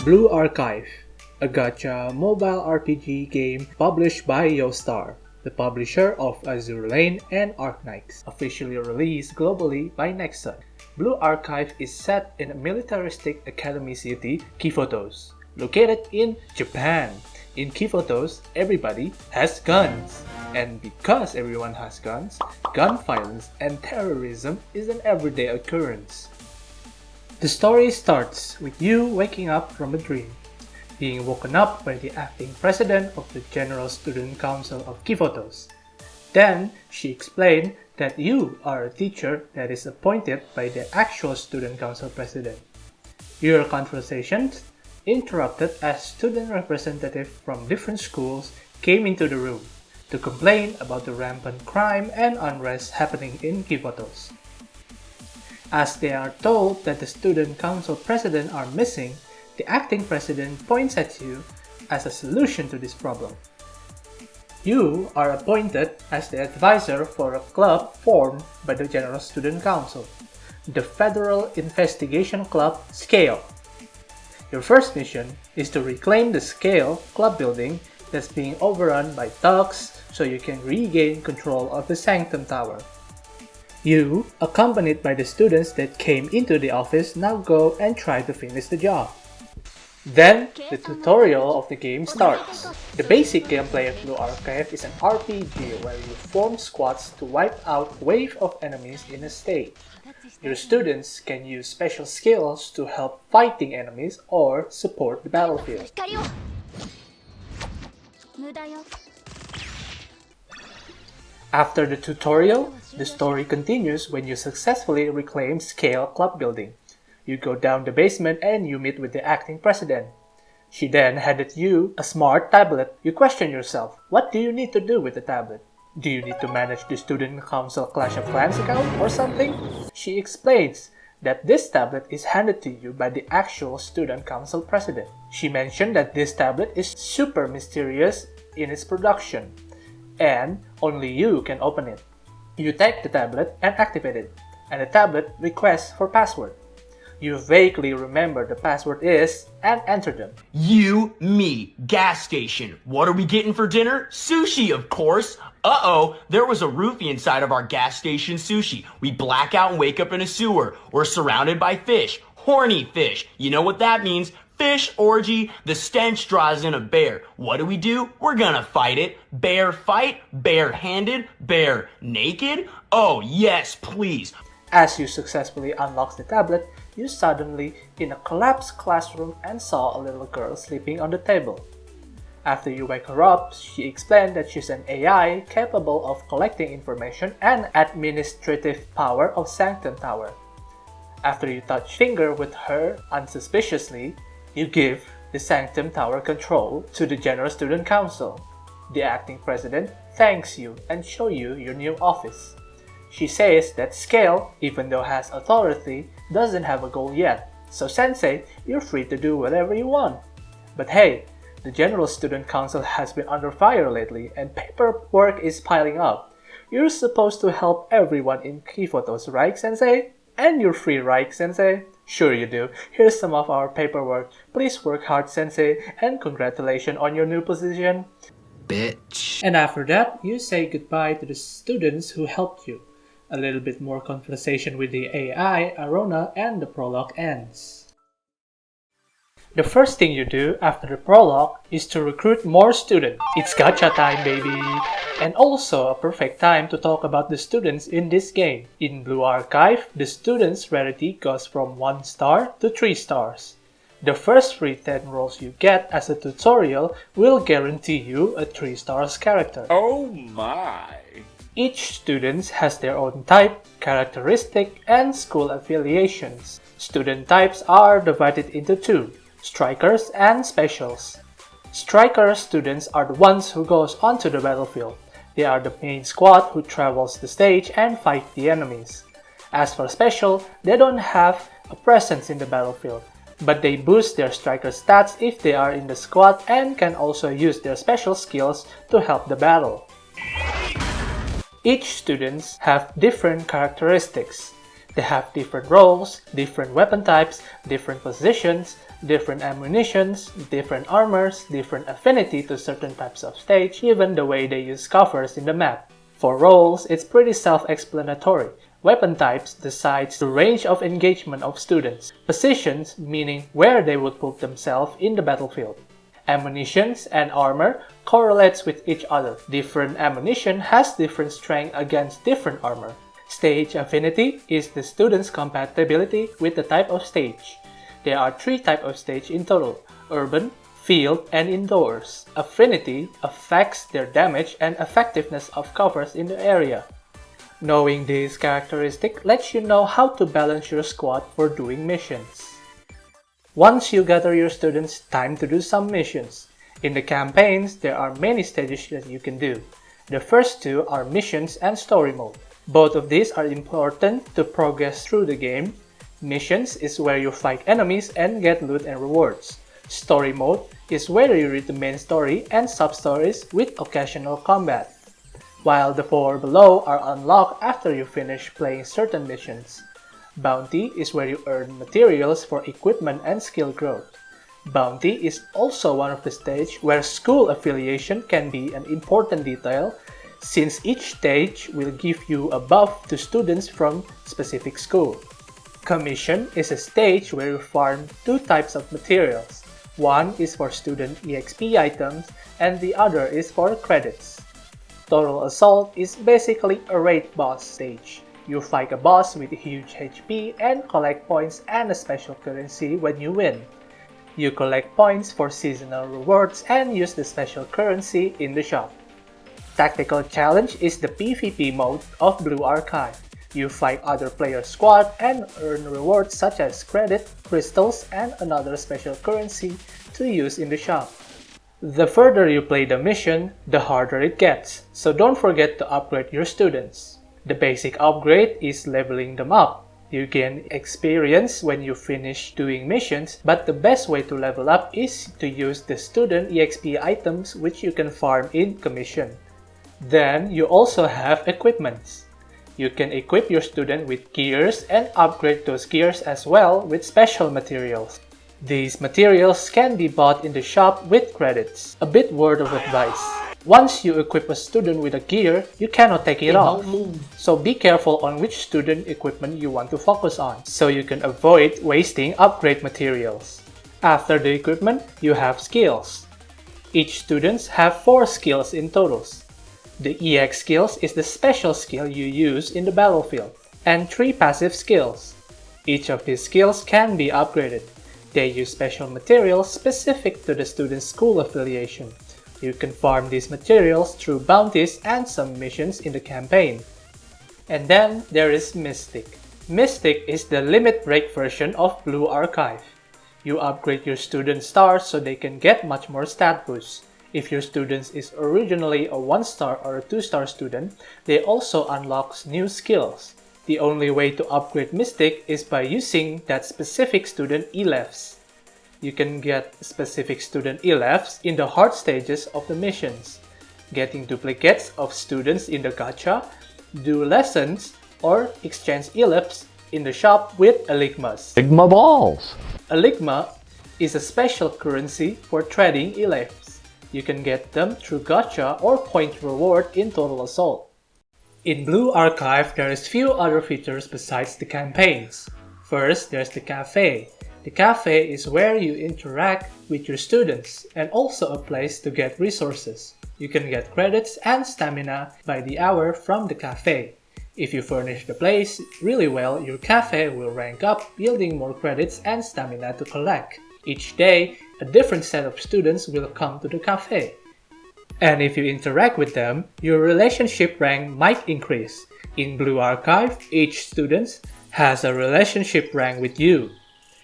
Blue Archive, a gacha mobile RPG game published by Yostar, the publisher of Azur Lane and Arknights, officially released globally by Nexon. Blue Archive is set in a militaristic academy city, Kifotos, located in Japan. In Kifotos, everybody has guns. And because everyone has guns, gun violence and terrorism is an everyday occurrence. The story starts with you waking up from a dream, being woken up by the acting president of the General Student Council of Kifotos. Then she explained that you are a teacher that is appointed by the actual student council president. Your conversations interrupted as student representatives from different schools came into the room to complain about the rampant crime and unrest happening in Kifotos. As they are told that the student council president are missing, the acting president points at you as a solution to this problem. You are appointed as the advisor for a club formed by the General Student Council, the Federal Investigation Club Scale. Your first mission is to reclaim the Scale club building that's being overrun by thugs so you can regain control of the Sanctum Tower. You, accompanied by the students that came into the office, now go and try to finish the job. Then, the tutorial of the game starts. The basic gameplay of Blue Archive is an RPG where you form squads to wipe out a wave of enemies in a stage. Your students can use special skills to help fighting enemies or support the battlefield. After the tutorial, the story continues when you successfully reclaim Scale Club Building. You go down the basement and you meet with the acting president. She then handed you a smart tablet. You question yourself, what do you need to do with the tablet? Do you need to manage the Student Council Clash of Clans account or something? She explains that this tablet is handed to you by the actual Student Council president. She mentioned that this tablet is super mysterious in its production, and only you can open it. You take the tablet and activate it, and the tablet requests for password. You vaguely remember the password is and enter them. You, me, gas station. What are we getting for dinner? Sushi, of course. Uh-oh, there was a roofie inside of our gas station sushi. We black out and wake up in a sewer. We're surrounded by fish. Horny fish. You know what that means? Fish orgy. The stench draws in a bear. What do? We're gonna fight it. Bear fight? Bare-handed? Bare naked? Oh, yes, please. As you successfully unlock the tablet, you suddenly in a collapsed classroom and saw a little girl sleeping on the table. After you wake her up, she explained that she's an AI capable of collecting information and administrative power of Sanctum Tower. After you touch finger with her unsuspiciously, you give the Sanctum Tower control to the General Student Council. The acting president thanks you and shows you your new office. She says that Scale, even though has authority, doesn't have a goal yet, so Sensei, you're free to do whatever you want. But hey, the General Student Council has been under fire lately and paperwork is piling up. You're supposed to help everyone in Kifotos, right, Sensei? And you're free, right, Sensei? Sure you do. Here's some of our paperwork. Please work hard, Sensei, and congratulations on your new position. Bitch. And after that, you say goodbye to the students who helped you. A little bit more conversation with the AI, Arona, and the prologue ends. The first thing you do after the prologue is to recruit more students. It's gacha time, baby! And also a perfect time to talk about the students in this game. In Blue Archive, the students' rarity goes from 1 star to 3 stars. The first free 10 roles you get as a tutorial will guarantee you a 3 stars character. Oh my! Each student has their own type, characteristic, and school affiliations. Student types are divided into 2, strikers and specials. Striker students are the ones who goes onto the battlefield. They are the main squad who travels the stage and fight the enemies. As for special, they don't have a presence in the battlefield, but they boost their striker stats if they are in the squad and can also use their special skills to help the battle. Each students have different characteristics. They have different roles, different weapon types, different positions, different ammunitions, different armors, different affinity to certain types of stage, even the way they use covers in the map. For roles, it's pretty self-explanatory. Weapon types decides the range of engagement of students. Positions, meaning where they would put themselves in the battlefield. Ammunitions and armor correlates with each other. Different ammunition has different strength against different armor. Stage affinity is the student's compatibility with the type of stage. There are 3 types of stage in total: urban, field, and indoors. Affinity affects their damage and effectiveness of covers in the area. Knowing these characteristics lets you know how to balance your squad for doing missions. Once you gather your students, time to do some missions. In the campaigns, there are many stages that you can do. The first 2 are missions and story mode. Both of these are important to progress through the game. Missions is where you fight enemies and get loot and rewards. Story mode is where you read the main story and sub-stories with occasional combat, while the 4 below are unlocked after you finish playing certain missions. Bounty is where you earn materials for equipment and skill growth. Bounty is also one of the stages where school affiliation can be an important detail, since each stage will give you a buff to students from specific school. Commission is a stage where you farm 2 types of materials. One is for student EXP items and the other is for credits. Total Assault is basically a raid boss stage. You fight a boss with huge HP and collect points and a special currency when you win. You collect points for seasonal rewards and use the special currency in the shop. Tactical Challenge is the PvP mode of Blue Archive. You fight other players' squad and earn rewards such as credit, crystals, and another special currency to use in the shop. The further you play the mission, the harder it gets, so don't forget to upgrade your students. The basic upgrade is leveling them up. You gain experience when you finish doing missions, but the best way to level up is to use the student EXP items which you can farm in commission. Then you also have equipments. You can equip your student with gears and upgrade those gears as well with special materials. These materials can be bought in the shop with credits. A bit word of advice. Once you equip a student with a gear, you cannot take it off. So be careful on which student equipment you want to focus on, so you can avoid wasting upgrade materials. After the equipment, you have skills. Each student have 4 skills in totals. The EX skills is the special skill you use in the battlefield, and 3 passive skills. Each of these skills can be upgraded. They use special materials specific to the student's school affiliation. You can farm these materials through bounties and some missions in the campaign. And then there is Mystic. Mystic is the limit break version of Blue Archive. You upgrade your student stars so they can get much more stat boosts. If your student is originally a 1-star or a 2-star student, they also unlock new skills. The only way to upgrade Mystic is by using that specific student ELEVs. You can get specific student ELEVs in the hard stages of the missions, getting duplicates of students in the gacha, do lessons, or exchange ELEVs in the shop with Eligmas. Sigma balls! Eligma is a special currency for trading ELEVs. You can get them through gacha or point reward in Total Assault. In Blue Archive, there is few other features besides the campaigns. First, there's the cafe. The cafe is where you interact with your students and also a place to get resources. You can get credits and stamina by the hour from the cafe. If you furnish the place really well, your cafe will rank up, building more credits and stamina to collect. Each day, a different set of students will come to the cafe. And if you interact with them, your relationship rank might increase. In Blue Archive, each student has a relationship rank with you.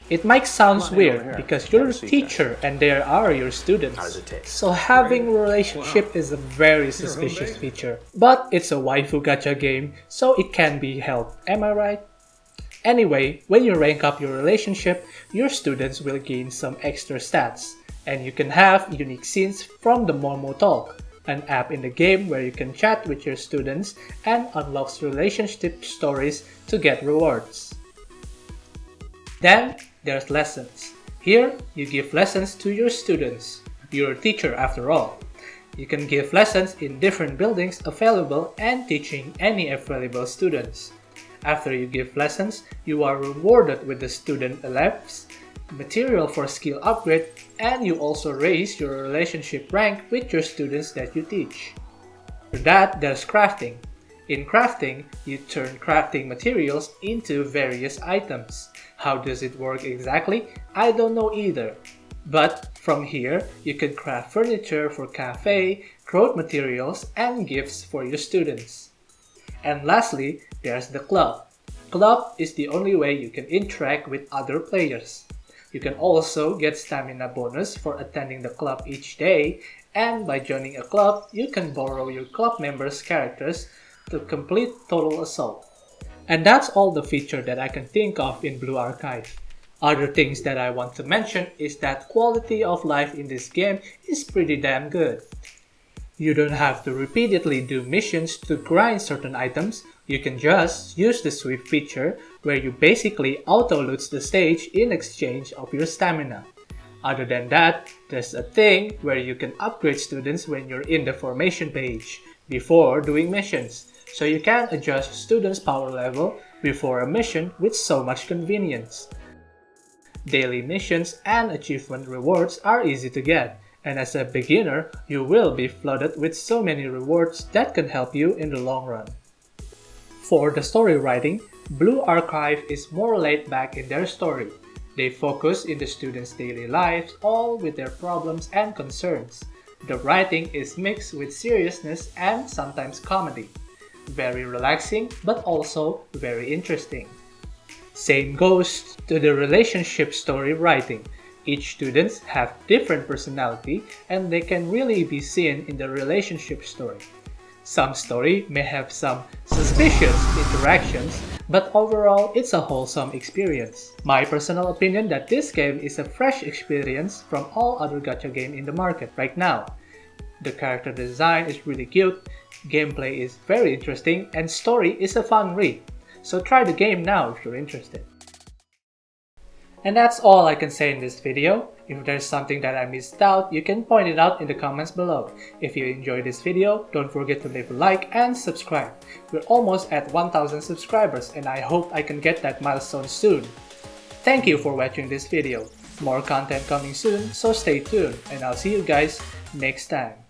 It might sound weird because you're a teacher and they are your students. So having a relationship is a very suspicious feature. But it's a waifu gacha game, so it can be helped, am I right? Anyway, when you rank up your relationship, your students will gain some extra stats. And you can have unique scenes from the Momo talk. an app in the game where you can chat with your students and unlocks relationship stories to get rewards. Then there's lessons. Here, you give lessons to your students. You're a teacher after all. You can give lessons in different buildings available and teaching any available students. After you give lessons, you are rewarded with the student labs, material for skill upgrade, and you also raise your relationship rank with your students that you teach. For that, there's crafting. In crafting, you turn crafting materials into various items. How does it work exactly? I don't know either. But from here, you can craft furniture for cafe, growth materials, and gifts for your students. And lastly, there's the club. Club is the only way you can interact with other players. You can also get stamina bonus for attending the club each day, and by joining a club, you can borrow your club members' characters to complete Total Assault. And that's all the feature that I can think of in Blue Archive. Other things that I want to mention is that quality of life in this game is pretty damn good. You don't have to repeatedly do missions to grind certain items, you can just use the sweep feature where you basically auto-loot the stage in exchange of your stamina. Other than that, there's a thing where you can upgrade students when you're in the formation page, before doing missions, so you can adjust students' power level before a mission with so much convenience. Daily missions and achievement rewards are easy to get, and as a beginner, you will be flooded with so many rewards that can help you in the long run. For the story writing, Blue Archive is more laid back in their story. They focus in the students' daily lives, all with their problems and concerns. The writing is mixed with seriousness and sometimes comedy. Very relaxing, but also very interesting. Same goes to the relationship story writing. Each student have different personality and they can really be seen in the relationship story. Some story may have some suspicious interactions, but overall it's a wholesome experience. My personal opinion that this game is a fresh experience from all other gacha game in the market right now. The character design is really cute, gameplay is very interesting, and story is a fun read. So try the game now if you're interested. And that's all I can say in this video. If there's something that I missed out, you can point it out in the comments below. If you enjoyed this video, don't forget to leave a like and subscribe. We're almost at 1000 subscribers and I hope I can get that milestone soon. Thank you for watching this video. More content coming soon, so stay tuned and I'll see you guys next time.